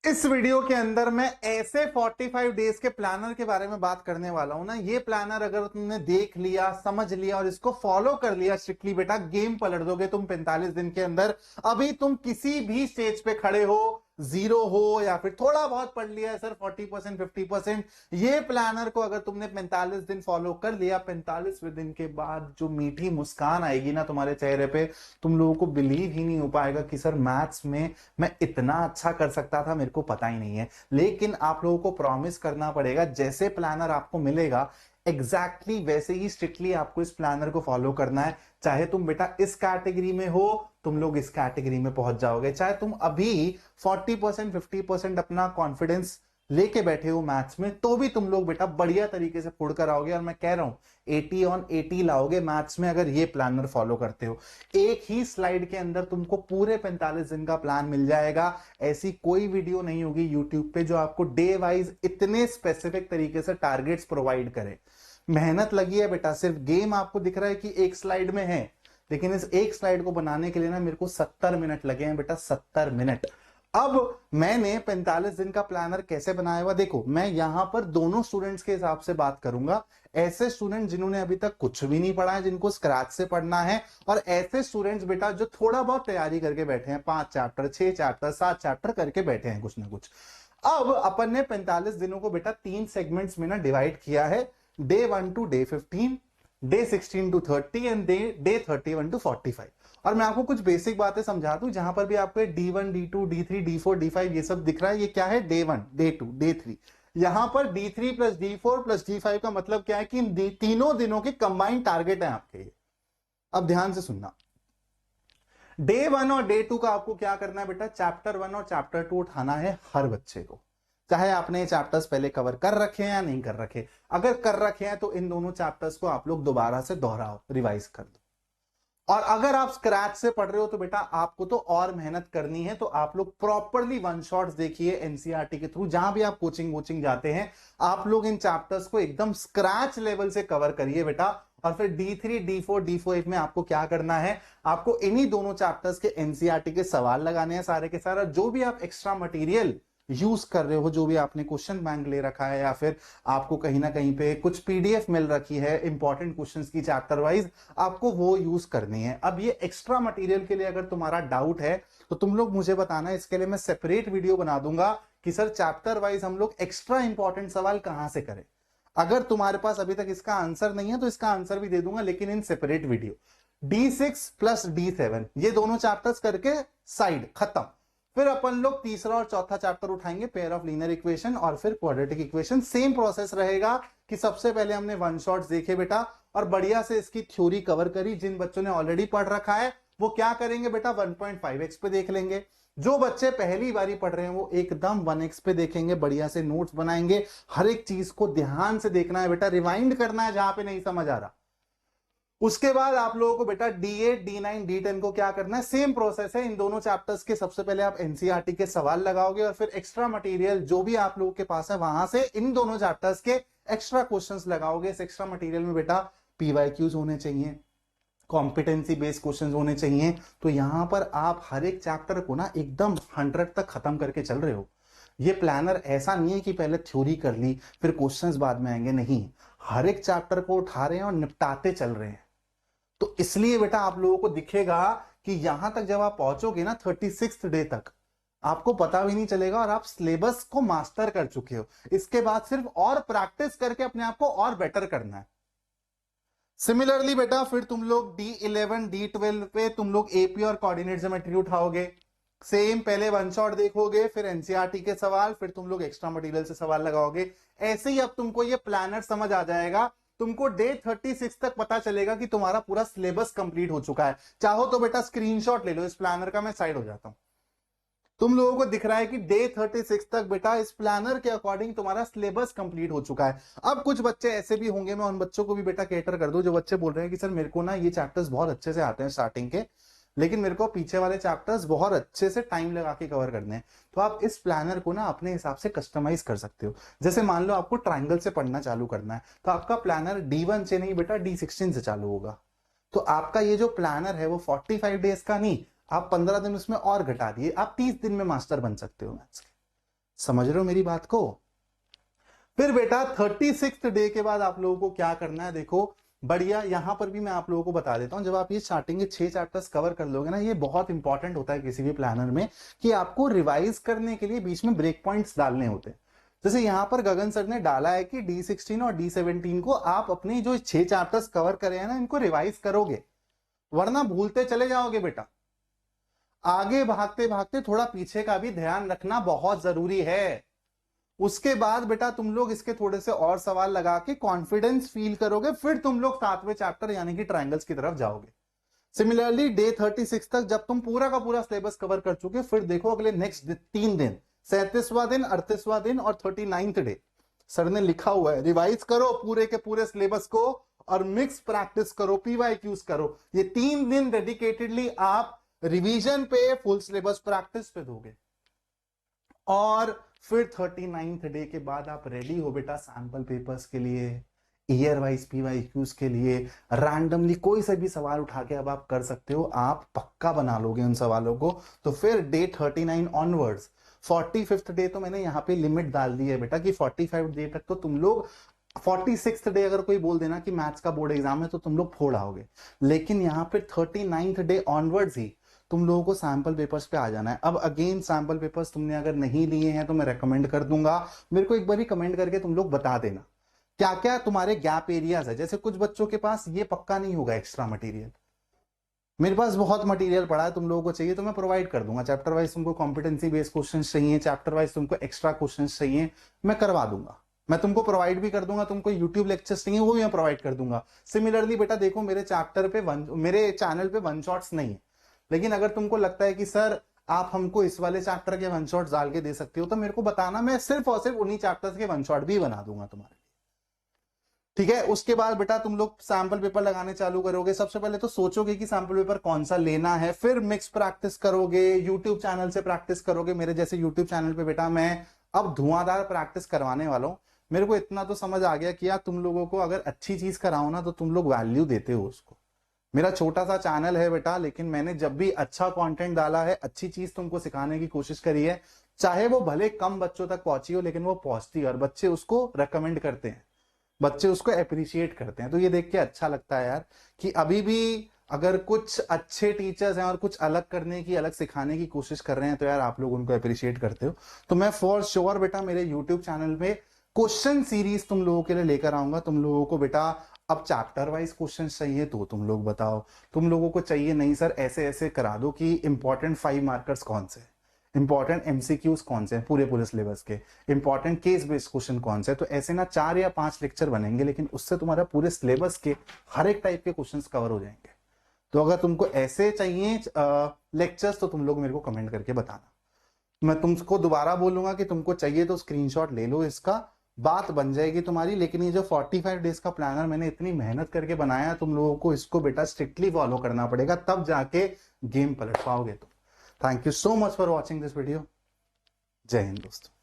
इस वीडियो के अंदर मैं ऐसे 45 डेज के प्लानर के बारे में बात करने वाला हूं ना। ये प्लानर अगर तुमने देख लिया, समझ लिया और इसको फॉलो कर लिया स्ट्रिक्टली, बेटा गेम पलट दोगे तुम 45 दिन के अंदर। अभी तुम किसी भी स्टेज पे खड़े हो, जीरो हो या फिर थोड़ा बहुत पढ़ लिया है सर 40% 50%, ये प्लानर को अगर तुमने 45 दिन फॉलो कर लिया, 45वें दिन के बाद जो मीठी मुस्कान आएगी ना तुम्हारे चेहरे पे, तुम लोगों को बिलीव ही नहीं हो पाएगा कि सर मैथ्स में मैं इतना अच्छा कर सकता था, मेरे को पता ही नहीं है। लेकिन आप लोगों को प्रॉमिस करना पड़ेगा, जैसे प्लानर आपको मिलेगा एग्जैक्टली वैसे ही स्ट्रिक्टली आपको इस प्लानर को फॉलो करना है। चाहे तुम बेटा इस कैटेगरी में हो, तुम लोग इस कैटेगरी में पहुंच जाओगे। चाहे तुम अभी 40% 50% अपना कॉन्फिडेंस लेके बैठे हो मैथ्स में, तो भी तुम लोग बेटा बढ़िया तरीके से पढ़ कर आओगे। और मैं कह रहा हूं 80 ऑन 80 लाओगे मैथ्स में अगर ये प्लानर फॉलो करते हो। एक ही स्लाइड के अंदर तुमको पूरे 45 दिन का प्लान मिल जाएगा। ऐसी कोई वीडियो नहीं होगी यूट्यूब पे जो आपको डे वाइज इतने स्पेसिफिक तरीके से टारगेट्स प्रोवाइड करे। मेहनत लगी है बेटा, सिर्फ गेम आपको दिख रहा है कि एक स्लाइड में है, लेकिन इस एक स्लाइड को बनाने के लिए ना मेरे को 70 मिनट लगे हैं बेटा, 70 मिनट। अब मैंने 45 दिन का प्लानर कैसे बनाया हुआ देखो। मैं यहां पर दोनों स्टूडेंट्स के हिसाब से बात करूंगा। ऐसे स्टूडेंट जिन्होंने अभी तक कुछ भी नहीं पढ़ा है, जिनको स्क्रैच से पढ़ना है, और ऐसे स्टूडेंट्स बेटा जो थोड़ा बहुत तैयारी करके बैठे हैं, 5 चैप्टर 6 चैप्टर 7 चैप्टर करके बैठे हैं कुछ ना कुछ। अब अपन ने 45 दिनों को बेटा 3 सेगमेंट्स में ना डिवाइड किया है। Day 1 to day 15, day 16 to 30 and day 31 to 45। और मैं आपको कुछ बेसिक बातें समझा दूं। जहां पर भी आपको D1 D2 D3 D4 D5 ये सब दिख रहा है, ये क्या है? Day 1 day 2 day 3। यहां पर D3 plus D4 plus D5 का मतलब क्या है कि इन तीनों दिनों के कंबाइंड टारगेट है आपके ये। अब ध्यान से सुनना। डे 1 और डे 2 का आपको क्या करना है बेटा? चैप्टर 1 और चैप्टर 2 उठाना है हर बच्चे को, चाहे आपने चैप्टर्स पहले कवर कर रखे हैं या नहीं कर रखे। अगर कर रखे हैं तो इन दोनों चैप्टर्स को आप लोग दोबारा से दोहराओ, रिवाइज कर दो। और अगर आप स्क्रैच से पढ़ रहे हो तो बेटा आपको तो और मेहनत करनी है। तो आप लोग प्रॉपरली वन शॉट्स देखिए एनसीईआरटी के थ्रू, जहां भी आप कोचिंग वोचिंग जाते हैं, आप लोग इन चैप्टर्स को एकदम स्क्रैच लेवल से कवर करिए बेटा। और फिर D3 D4 D5 में आपको क्या करना है? आपको इन्हीं दोनों चैप्टर्स के एनसीईआरटी के सवाल लगाने हैं सारे के सारा। जो भी आप एक्स्ट्रा मटेरियल यूज कर रहे हो, जो भी आपने क्वेश्चन बैंक ले रखा है या फिर आपको कहीं ना कहीं पे कुछ पीडीएफ मिल रखी है इंपॉर्टेंट क्वेश्चंस की चैप्टर वाइज, आपको वो यूज करनी है। अब ये एक्स्ट्रा मटेरियल के लिए अगर तुम्हारा डाउट है तो तुम लोग मुझे बताना, इसके लिए मैं सेपरेट वीडियो बना दूंगा कि सर चैप्टर वाइज हम लोग एक्स्ट्रा इंपॉर्टेंट सवाल कहां से करें। अगर तुम्हारे पास अभी तक इसका आंसर नहीं है तो इसका आंसर भी दे दूंगा, लेकिन in separate video. D6 plus D7 ये दोनों चैप्टर्स करके साइड खत्म। फिर अपन लोग तीसरा और चौथा चैप्टर उठाएंगे, पेयर ऑफ लीनियर इक्वेशन और फिर क्वाड्रेटिक इक्वेशन। सेम प्रोसेस रहेगा कि सबसे पहले हमने वन शॉट्स देखे बेटा और बढ़िया से इसकी थ्योरी कवर करी। जिन बच्चों ने ऑलरेडी पढ़ रखा है वो क्या करेंगे बेटा? 1.5x पे देख लेंगे। जो बच्चे पहली बारी पढ़ रहे हैं वो एकदम 1x पे देखेंगे, बढ़िया से नोट्स बनाएंगे। हर एक चीज को ध्यान से देखना है बेटा, रिवाइंड करना है जहां पे नहीं समझ आ रहा। उसके बाद आप लोगों को बेटा D8 D9 D10 को क्या करना है? सेम प्रोसेस है। इन दोनों चैप्टर्स के सबसे पहले आप एनसीईआरटी के सवाल लगाओगे और फिर एक्स्ट्रा मटेरियल जो भी आप लोगों के पास है वहां से इन दोनों चैप्टर्स के एक्स्ट्रा क्वेश्चंस लगाओगे। इस एक्स्ट्रा मटेरियल में बेटा पीवाईक्यूज होने चाहिए, कॉम्पिटेंसी बेस्ड क्वेश्चंस होने चाहिए। तो यहां पर आप हर एक चैप्टर को ना एकदम 100 तक खत्म करके चल रहे हो। ये प्लानर ऐसा नहीं है कि पहले थ्योरी कर ली फिर क्वेश्चंस बाद में आएंगे, नहीं। हर एक चैप्टर को उठा रहे हैं और निपटाते चल रहे हैं। तो इसलिए बेटा आप लोगों को दिखेगा कि यहां तक जब आप पहुंचोगे ना 36th डे तक, आपको पता भी नहीं चलेगा और आप सिलेबस को मास्टर कर चुके हो। इसके बाद सिर्फ और प्रैक्टिस करके अपने आप को और बेटर करना है। सिमिलरली बेटा फिर तुम लोग D11 D12 पे तुम लोग एपी और कोऑर्डिनेट ज्योमेट्री उठाओगे। सेम पहले वन शॉट देखोगे, फिर एनसीईआरटी के सवाल, फिर तुम लोग एक्स्ट्रा मटेरियल से सवाल लगाओगे। ऐसे ही अब तुमको ये प्लानर समझ आ जाएगा। तुमको डे 36 तक पता चलेगा कि तुम्हारा पूरा सिलेबस कंप्लीट हो चुका है। चाहो तो बेटा स्क्रीनशॉट ले लो इस प्लानर का, मैं साइड हो जाता हूं। तुम लोगों को दिख रहा है कि डे 36 तक बेटा इस प्लानर के अकॉर्डिंग तुम्हारा सिलेबस कंप्लीट हो चुका है। अब कुछ बच्चे ऐसे भी होंगे, मैं उन बच्चों को भी बेटा कैटर कर दो जो बच्चे बोल रहे हैं कि सर मेरे को ना ये चैप्टर्स बहुत अच्छे से आते हैं स्टार्टिंग के, लेकिन मेरे को पीछे वाले चैप्टर्स बहुत अच्छे से टाइम लगा के कवर करने हैं। तो आप इस प्लानर को ना अपने हिसाब से कस्टमाइज कर सकते हो। जैसे मान लो आपको ट्राइंगल से पढ़ना चालू करना है तो आपका प्लानर D1 से नहीं बेटा D16 से चालू होगा। तो आपका ये जो प्लानर है वो 45 डेज का नहीं, आप 15 दिन उसमें और घटा दिए, आप 30 दिन में मास्टर बन सकते हो मैथ्स के। समझ रहे हो मेरी बात को? फिर बेटा 36th डे के बाद आप लोगों को क्या करना है, देखो बढ़िया, यहां पर भी मैं आप लोगों को बता देता हूं। जब आप ये स्टार्टिंग के 6 चैप्टर्स कवर कर लोगे ना, ये बहुत इंपॉर्टेंट होता है किसी भी प्लानर में कि आपको रिवाइज करने के लिए बीच में ब्रेक पॉइंट्स डालने होते हैं। जैसे यहां पर गगन सर ने डाला है कि D16 और D17 को आप अपने जो 6 चैप्टर्स कवर करे हैं ना, इनको रिवाइज करोगे, वरना भूलते चले जाओगे बेटा। आगे भागते भागते थोड़ा पीछे का भी ध्यान रखना बहुत जरूरी है। उसके बाद बेटा तुम लोग इसके थोड़े से और सवाल लगा के कॉन्फिडेंस फील करोगे, फिर तुम लोग 7वें चैप्टर यानी कि ट्रायंगल्स की तरफ जाओगे। सिमिलरली डे 36 तक जब तुम पूरा का पूरा सिलेबस कवर कर चुके, फिर देखो अगले नेक्स्ट 3 दिन, 37वां दिन, 38वां दिन और 39th डे, सर ने लिखा हुआ है रिवाइज करो पूरे के पूरे सिलेबस को और मिक्स प्रैक्टिस करो, PYQs करो। ये 3 दिन डेडिकेटेडली आप रिवीजन पे, फुल सिलेबस प्रैक्टिस पे दोगे। और फिर 39th डे के बाद आप रेडी हो बेटा सैंपल पेपर्स के लिए, ईयर वाइज PYQs के लिए। रैंडमली कोई से भी सवाल उठा के अब आप कर सकते हो, आप पक्का बना लोगे उन सवालों को। तो फिर डे 39 ऑनवर्ड्स, 45th डे तो मैंने यहाँ पे लिमिट डाल दी है बेटा कि 45 डे तक तो तुम लोग, 46th डे अगर कोई बोल देना कि मैथ्स का बोर्ड एग्जाम है तो तुम लोग फोड़ आओगे, लेकिन यहाँ पे 39th डे ऑनवर्ड्स ही तुम लोगों को सैंपल पेपर्स पे आ जाना है। अब अगेन सैंपल पेपर्स तुमने अगर नहीं लिए हैं तो मैं रेकमेंड कर दूंगा, मेरे को एक बार ही कमेंट करके तुम लोग बता देना क्या क्या तुम्हारे गैप एरियाज है। जैसे कुछ बच्चों के पास ये पक्का नहीं होगा एक्स्ट्रा मटेरियल, मेरे पास बहुत मटेरियल पड़ा है, तुम लोगों को चाहिए तो मैं प्रोवाइड कर दूंगा। चैप्टर वाइज तुमको कॉम्पिटेंसी बेस्ड क्वेश्चन चाहिए, चैप्टर वाइज तुमको एक्स्ट्रा क्वेश्चन चाहिए, मैं करवा दूंगा, मैं तुमको प्रोवाइड भी कर दूंगा। तुमको यूट्यूब लेक्चर्स चाहिए वो भी मैं प्रोवाइड कर दूंगा। सिमिलरली बेटा देखो मेरे चैप्टर पे मेरे चैनल पे वन शॉट्स नहीं है, लेकिन अगर तुमको लगता है कि सर आप हमको इस वाले चैप्टर के वन शॉट डाल के दे सकते हो तो मेरे को बताना, मैं सिर्फ और सिर्फ उन्हीं चैप्टर्स के वन शॉट भी बना दूंगा तुम्हारे, ठीक है। उसके बाद बेटा तुम लोग सैंपल पेपर लगाने चालू करोगे। सबसे पहले तो सोचोगे कि सैंपल पेपर कौन सा लेना है, फिर मिक्स प्रैक्टिस करोगे, यूट्यूब चैनल से प्रैक्टिस करोगे। मेरे जैसे यूट्यूब चैनल पे बेटा मैं अब धुआंधार प्रैक्टिस करवाने वाला हूं। मेरे को इतना तो समझ आ गया कि यार तुम लोगों को अगर अच्छी चीज कराओ ना तो तुम लोग वैल्यू देते हो उसको। मेरा छोटा सा चैनल है बेटा, लेकिन मैंने जब भी अच्छा कंटेंट डाला है, अच्छी चीज तुमको सिखाने की कोशिश करी है, चाहे वो भले कम बच्चों तक पहुंची हो, लेकिन वो पहुंचती है और बच्चे उसको रेकमेंड करते हैं, बच्चे उसको अप्रिशिएट करते हैं। तो ये देख के अच्छा लगता है यार कि अभी भी अगर कुछ अच्छे टीचर्स हैं और कुछ अलग करने की, अलग सिखाने की कोशिश कर रहे हैं तो यार आप लोग उनको अप्रिशिएट करते हो। तो मैं फॉर श्योर बेटा मेरे यूट्यूब चैनल पे क्वेश्चन सीरीज तुम लोगों के लिए लेकर आऊंगा। तुम लोगों को बेटा अब चैप्टर वाइज क्वेश्चन चाहिए तो तुम लोग बताओ, तुम लोगों को चाहिए नहीं सर ऐसे ऐसे करा दो कि इंपॉर्टेंट 5 मार्कर्स कौन से, इंपॉर्टेंट MCQs कौन से हैं पूरे पूरे सिलेबस के, इंपॉर्टेंट केस बेस्ड क्वेश्चन कौन से। तो ऐसे ना 4 या 5 लेक्चर बनेंगे, लेकिन उससे तुम्हारा पूरे सिलेबस के हर एक टाइप के क्वेश्चंस कवर हो जाएंगे। तो अगर तुमको ऐसे चाहिए लेक्चर्स तो तुम लोग मेरे को कमेंट करके बताना, मैं तुमको दोबारा बोलूंगा कि तुमको चाहिए तो स्क्रीनशॉट ले लो, इसका बात बन जाएगी तुम्हारी। लेकिन ये जो 45 डेज का प्लानर मैंने इतनी मेहनत करके बनाया, तुम लोगों को इसको बेटा स्ट्रिक्टली फॉलो करना पड़ेगा, तब जाके गेम पलट पाओगे तुम। Thank you so much for watching this video. जय हिंद दोस्तों।